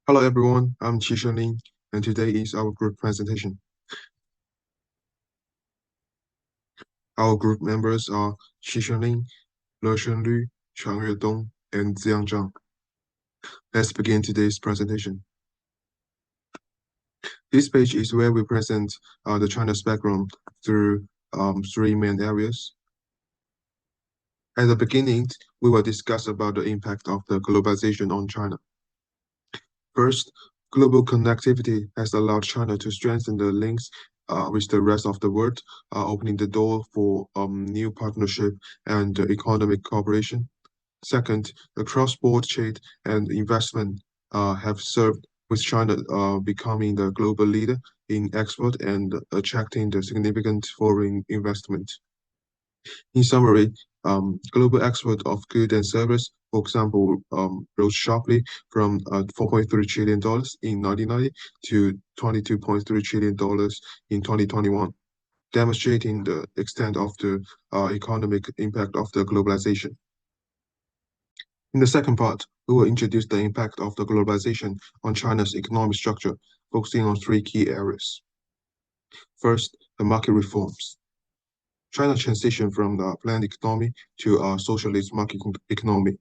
Hello everyone, I'm Qishan Lin, and today is our group presentation. Our group members are Qishan Lin, Leshen Lu, Changyue Dong, and Ziang Zhang. Let's begin today's presentation. This page is where we present the China's background through three main areas. At the beginning, we will discuss about the impact of the globalization on China. First, global connectivity has allowed China to strengthen the links with the rest of the world, opening the door for new partnership and economic cooperation. Second, the cross-border trade and investment have served with China becoming the global leader in export and attracting the significant foreign investment. In summary, global export of goods and service, for example, rose sharply from $4.3 trillion in 1990 to $22.3 trillion in 2021, demonstrating the extent of the economic impact of the globalization. In the second part, we will introduce the impact of the globalization on China's economic structure, focusing on three key areas. First, the market reforms. China transitioned from the planned economy to a socialist market economy.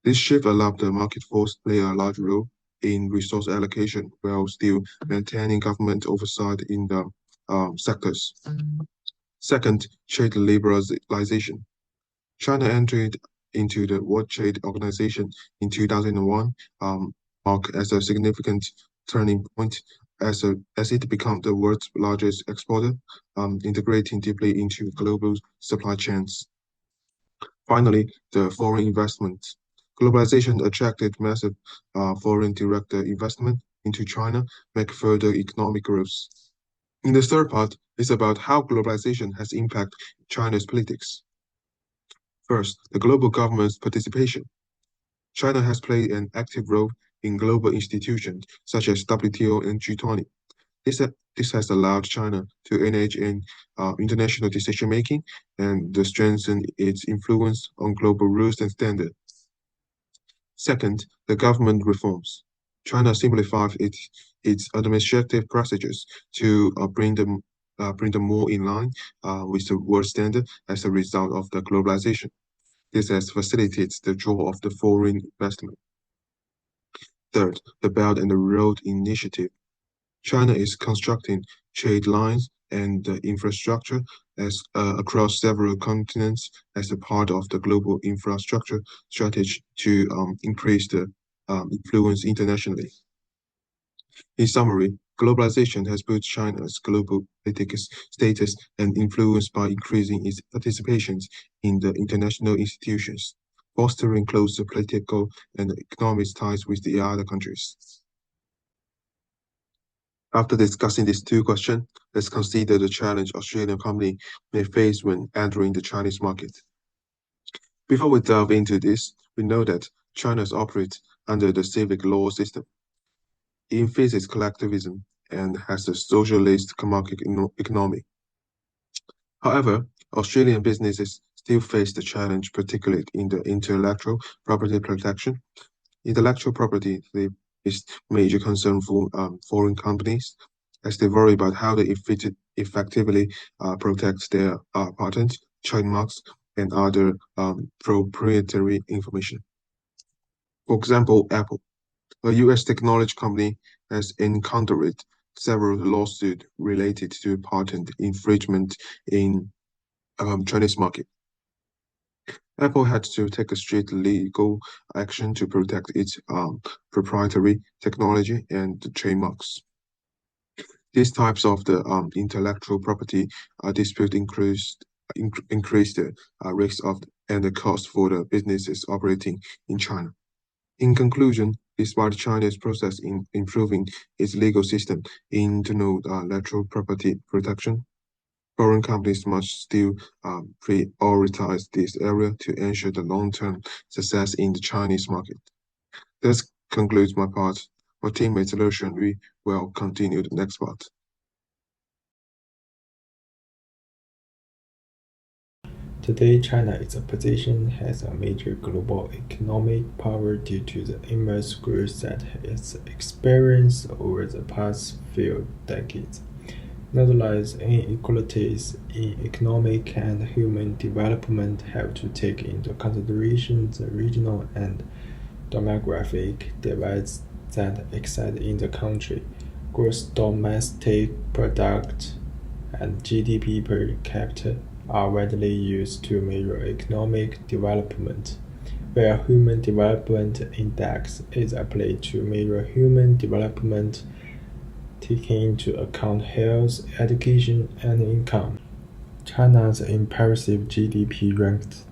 This shift allowed the market force to play a large role in resource allocation while still maintaining government oversight in the sectors. Second, trade liberalization. China entered into the World Trade Organization in 2001, marked as a significant turning point as it became the world's largest exporter, integrating deeply into global supply chains. Finally, the foreign investment. Globalization attracted massive foreign direct investment into China, make further economic growth. In the third part, is about how globalization has impacted China's politics. First, the global government's participation. China has played an active role in global institutions such as WTO and G20. This, this has allowed China to engage in international decision-making and to strengthen its influence on global rules and standards. Second, the government reforms. China simplified its administrative procedures to bring them more in line with the world standard as a result of the globalization. This has facilitated the draw of the foreign investment. Third, the Belt and the Road Initiative. China is constructing trade lines and infrastructure across several continents as a part of the global infrastructure strategy to increase the influence internationally. In summary, globalization has put China's global political status and influence by increasing its participations in the international institutions, fostering closer political and economic ties with the other countries. After discussing these two questions, let's consider the challenge Australian companies may face when entering the Chinese market. Before we delve into this, we know that China operates under the civic law system. It emphasizes collectivism and has a socialist market economy. However, Australian businesses still face the challenge, particularly in the intellectual property protection. Intellectual property is major concern for foreign companies as they worry about how they effectively protect their patents, trademarks, and other proprietary information. For example, Apple, a US technology company, has encountered several lawsuits related to patent infringement in Chinese market. Apple had to take a strict legal action to protect its proprietary technology and trademarks. These types of the intellectual property dispute increase the risk of and the cost for the businesses operating in China. In conclusion, despite China's process in improving its legal system in internal intellectual property protection, foreign companies must still prioritize this area to ensure the long-term success in the Chinese market. This concludes my part. My teammate Liu Shenyu will continue the next part. Today, China is positioned as a major global economic power due to the immense growth that it's experienced over the past few decades. Nonetheless, inequalities in economic and human development have to take into consideration the regional and demographic divides that exist in the country. Gross domestic product and GDP per capita are widely used to measure economic development, where Human Development Index is applied to measure human development taking into account health, education, and income. China's impressive GDP ranked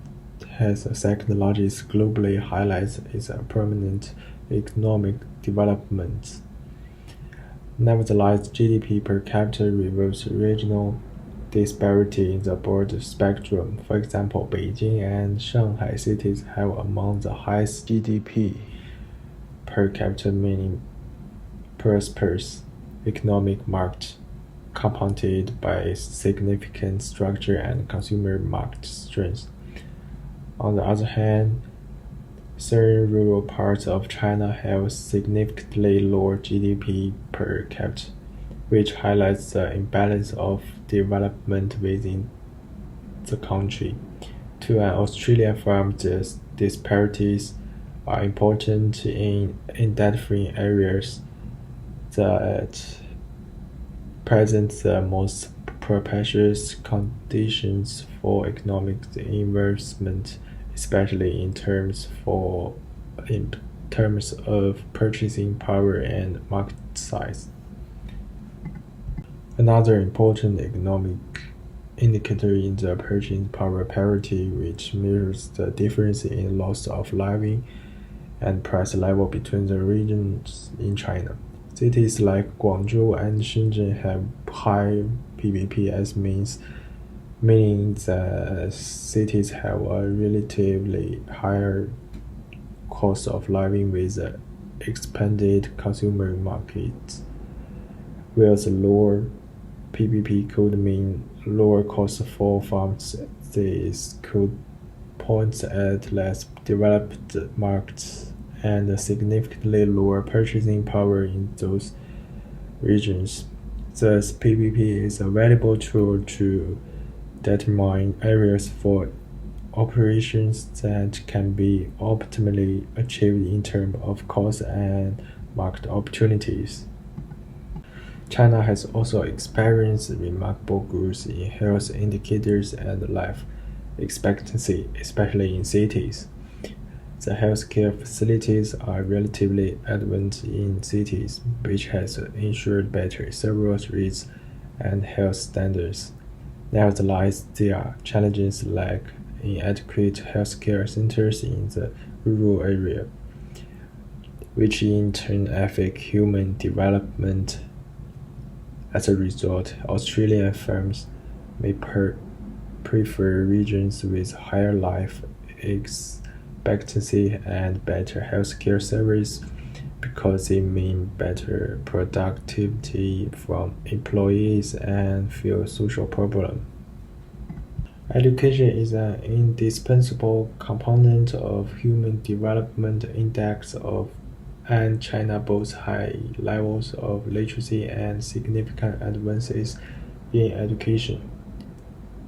as the second largest globally highlights its permanent economic development. Nevertheless, GDP per capita reveals regional disparity in the broad spectrum. For example, Beijing and Shanghai cities have among the highest GDP per capita, meaning prosperous economic market compounded by significant structure and consumer market strength. On the other hand, certain rural parts of China have significantly lower GDP per capita, which highlights the imbalance of development within the country. To an Australian firm, these disparities are important in identifying areas that present the most propitious conditions for economic investment, especially in terms of purchasing power and market size. Another important economic indicator is the purchasing power parity, which measures the difference in loss of living and price level between the regions in China. Cities like Guangzhou and Shenzhen have high PVPs, meaning the cities have a relatively higher cost of living with expanded consumer markets, whereas lower PVP could mean lower costs for farms. This could point at less developed markets and significantly lower purchasing power in those regions. Thus, PVP is a valuable tool to determine areas for operations that can be optimally achieved in terms of cost and market opportunities. China has also experienced remarkable growth in health indicators and life expectancy, especially in cities. The healthcare facilities are relatively advanced in cities, which has ensured better service rates and health standards. Nevertheless, there are challenges like inadequate healthcare centers in the rural area, which in turn affect human development. As a result, Australian firms may prefer regions with higher life expectancy and better healthcare service because they mean better productivity from employees and fewer social problems. Education is an indispensable component of Human Development Index and China boasts high levels of literacy and significant advances in education.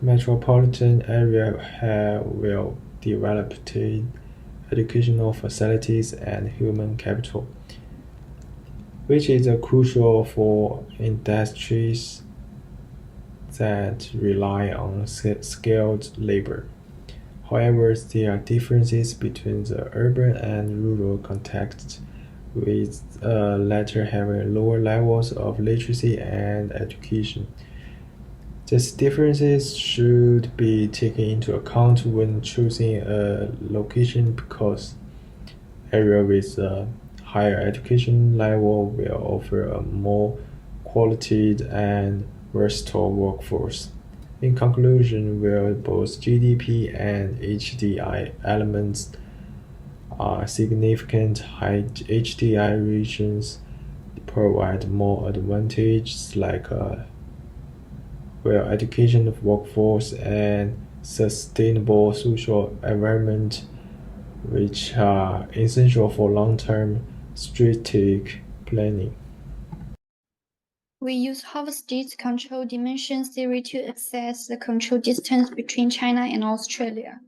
Metropolitan areas have well-developed educational facilities and human capital, which is crucial for industries that rely on skilled labor. However, there are differences between the urban and rural contexts, with the latter having lower levels of literacy and education. These differences should be taken into account when choosing a location because areas with a higher education level will offer a more qualified and versatile workforce. In conclusion, where both GDP and HDI elements are significant, high HDI regions provide more advantages like well-educated workforce and sustainable social environment, which are essential for long-term strategic planning. We use Half-State Control Dimension Theory to assess the control distance between China and Australia.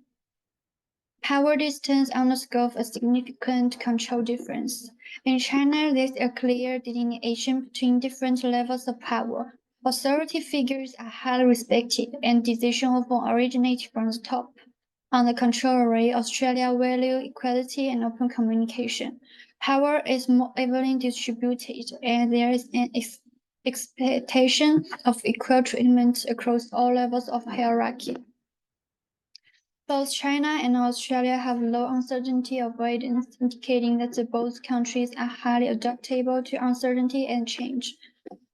Power distance underscores a significant control difference. In China, there's a clear delineation between different levels of power. Authority figures are highly respected, and decisions often originate from the top. On the contrary, Australia values equality and open communication. Power is more evenly distributed, and there is an expectation of equal treatment across all levels of hierarchy. Both China and Australia have low uncertainty avoidance, indicating that both countries are highly adaptable to uncertainty and change.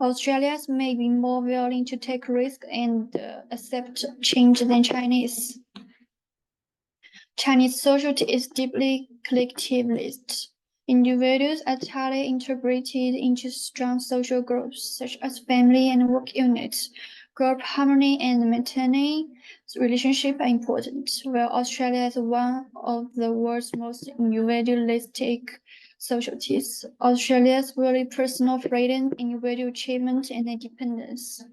Australia may be more willing to take risks and accept change than Chinese. Chinese society is deeply collectivist. Individuals are tightly integrated into strong social groups, such as family and work units. Group harmony and maintaining relationships are important, while Australia is one of the world's most individualistic societies. Australia's value personal freedom, individual achievement, and independence.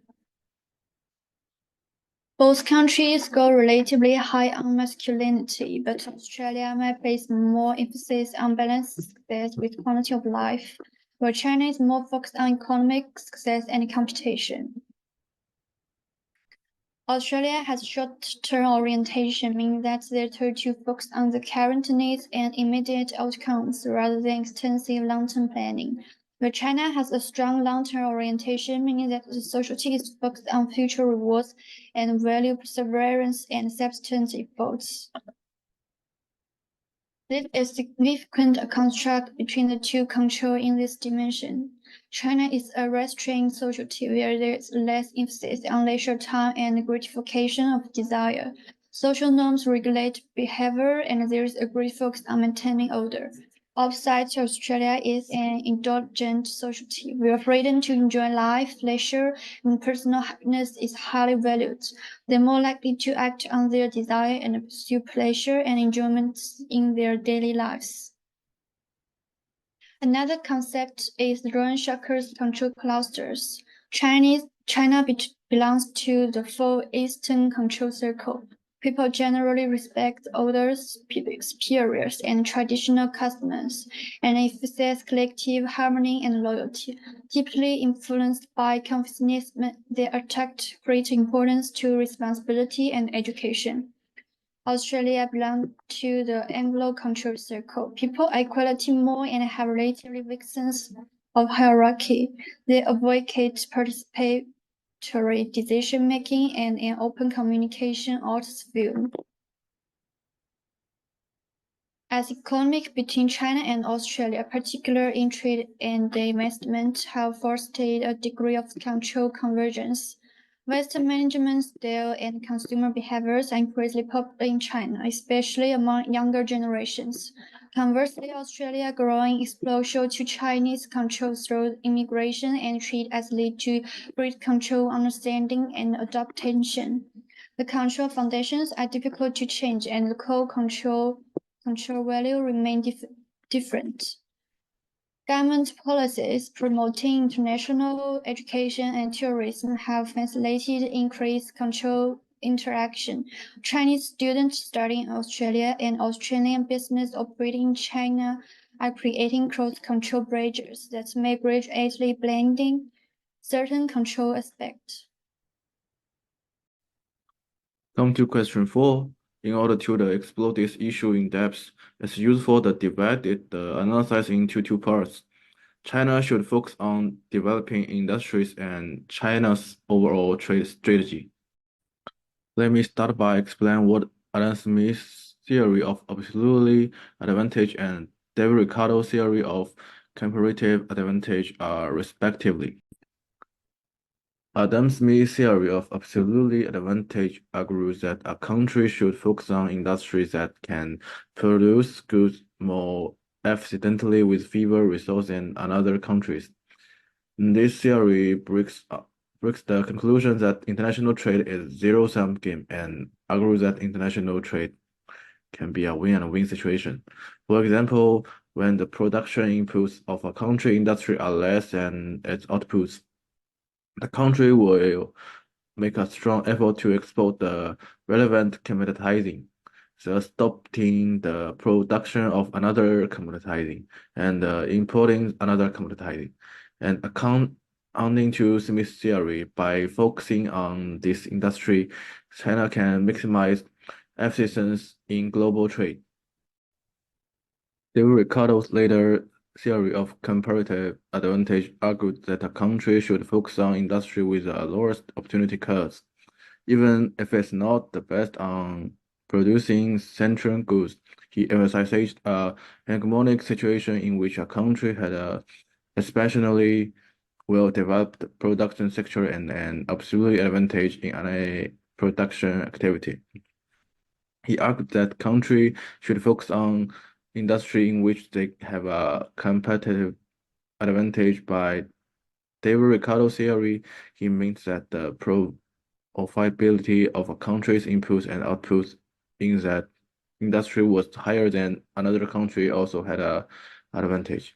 Both countries score relatively high on masculinity, but Australia might place more emphasis on balanced success with quality of life, while China is more focused on economic success and competition. Australia has short-term orientation, meaning that they're told to focus on the current needs and immediate outcomes rather than extensive long-term planning. But China has a strong long-term orientation, meaning that the society is focused on future rewards and value perseverance and substance efforts. There is a significant contrast between the two controls in this dimension. China is a restrained society where there is less emphasis on leisure time and gratification of desire. Social norms regulate behavior, and there is a great focus on maintaining order. Opposite, Australia is an indulgent society where freedom to enjoy life, leisure, and personal happiness is highly valued. They're more likely to act on their desire and pursue pleasure and enjoyment in their daily lives. Another concept is Rorschach's control clusters. China belongs to the Four Eastern Control Circle. People generally respect elders, superiors, and traditional customs, and emphasize collective harmony and loyalty. Deeply influenced by Confucianism, they attach great importance to responsibility and education. Australia belongs to the Anglo-Control Circle. People equality more and have relatively weak sense of hierarchy. They advocate participatory decision-making and an open communication arts view. As economic between China and Australia, particularly in trade and investment, have fostered a degree of control convergence. Western management style and consumer behaviors are increasingly popular in China, especially among younger generations. Conversely, Australia's growing exposure to Chinese control through immigration and trade has led to great control understanding and adaptation. The control foundations are difficult to change, and the core control value remain different. Government policies promoting international education and tourism have facilitated increased control interaction. Chinese students studying in Australia and Australian business operating in China are creating cross-control bridges that may gradually blending certain control aspects. Come to question 4. In order to explore this issue in depth, it's useful to divide the analysis into two parts. China should focus on developing industries and China's overall trade strategy. Let me start by explaining what Adam Smith's theory of absolute advantage and David Ricardo's theory of comparative advantage are respectively. Adam Smith's theory of absolute advantage argues that a country should focus on industries that can produce goods more efficiently with fewer resources than other countries. This theory breaks breaks the conclusion that international trade is zero-sum game and argues that international trade can be a win and win situation. For example, when the production inputs of a country industry are less than its outputs, the country will make a strong effort to export the relevant commoditizing, thus stopping the production of another commoditizing and importing another commoditizing. And accounting to Smith's theory, by focusing on this industry, China can maximize efficiency in global trade. David Ricardo's later theory of comparative advantage argued that a country should focus on industry with the lowest opportunity cost, even if it's not the best on producing central goods. He emphasized a hegemonic situation in which a country had a especially well-developed production sector and an absolute advantage in any production activity. He argued that country should focus on industry in which they have a competitive advantage. By David Ricardo's theory, he means that the profitability of a country's inputs and outputs in that industry was higher than another country also had a advantage.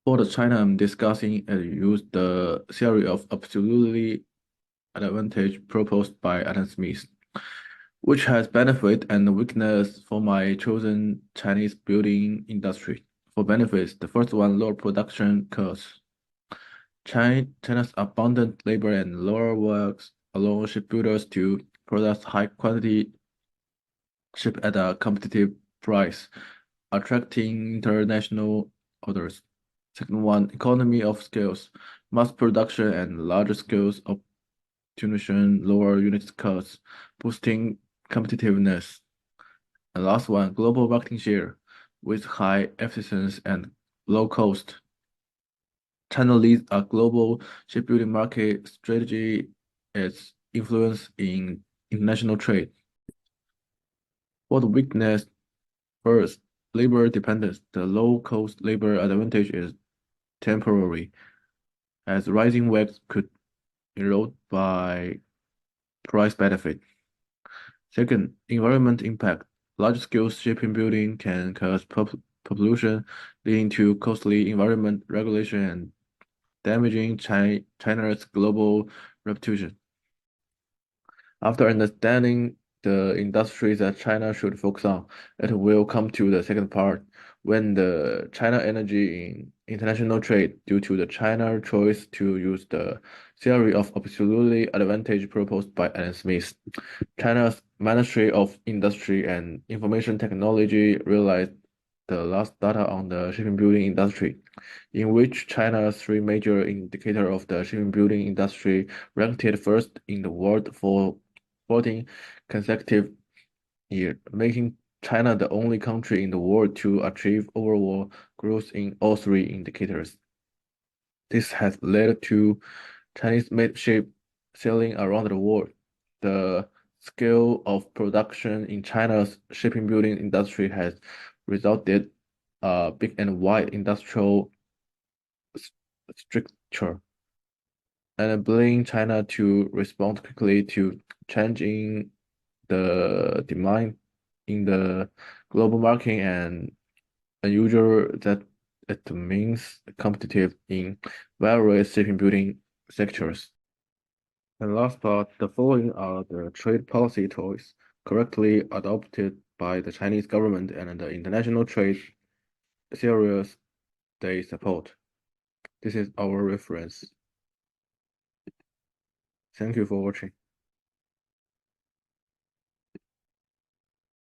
For the China I'm discussing, I used the theory of absolutely advantage proposed by Adam Smith, which has benefit and weakness for my chosen Chinese building industry. For benefits, the first one, lower production costs. China's abundant labor and lower works allow shipbuilders to produce high quality ship at a competitive price, attracting international orders. Second one, economy of scales. Mass production and larger scales optimization lower unit costs, boosting competitiveness. And last one, global marketing share. With high efficiency and low cost, China leads a global shipbuilding market strategy, its influence in international trade. For the weakness, first, labor dependence. The low-cost labor advantage is temporary, as rising wages could erode by price benefit. Second, environment impact. Large-scale shipbuilding can cause pollution, leading to costly environment regulation and damaging China's global reputation. After understanding the industries that China should focus on, it will come to the second part, when the China energy in international trade, due to the China choice to use the theory of absolutely advantage proposed by Adam Smith. China's Ministry of Industry and Information Technology realized the last data on the shipbuilding industry, in which China's three major indicators of the shipbuilding industry ranked it first in the world for 14 consecutive years, making China the only country in the world to achieve overall growth in all three indicators. This has led to Chinese-made ship sailing around the world. The scale of production in China's shipbuilding industry has resulted a big and wide industrial structure, enabling China to respond quickly to changing the demand in the global market and unusual that it means competitive in various shipbuilding sectors. And last part, the following are the trade policy choices correctly adopted by the Chinese government and the international trade theories they support. This is our reference. Thank you for watching.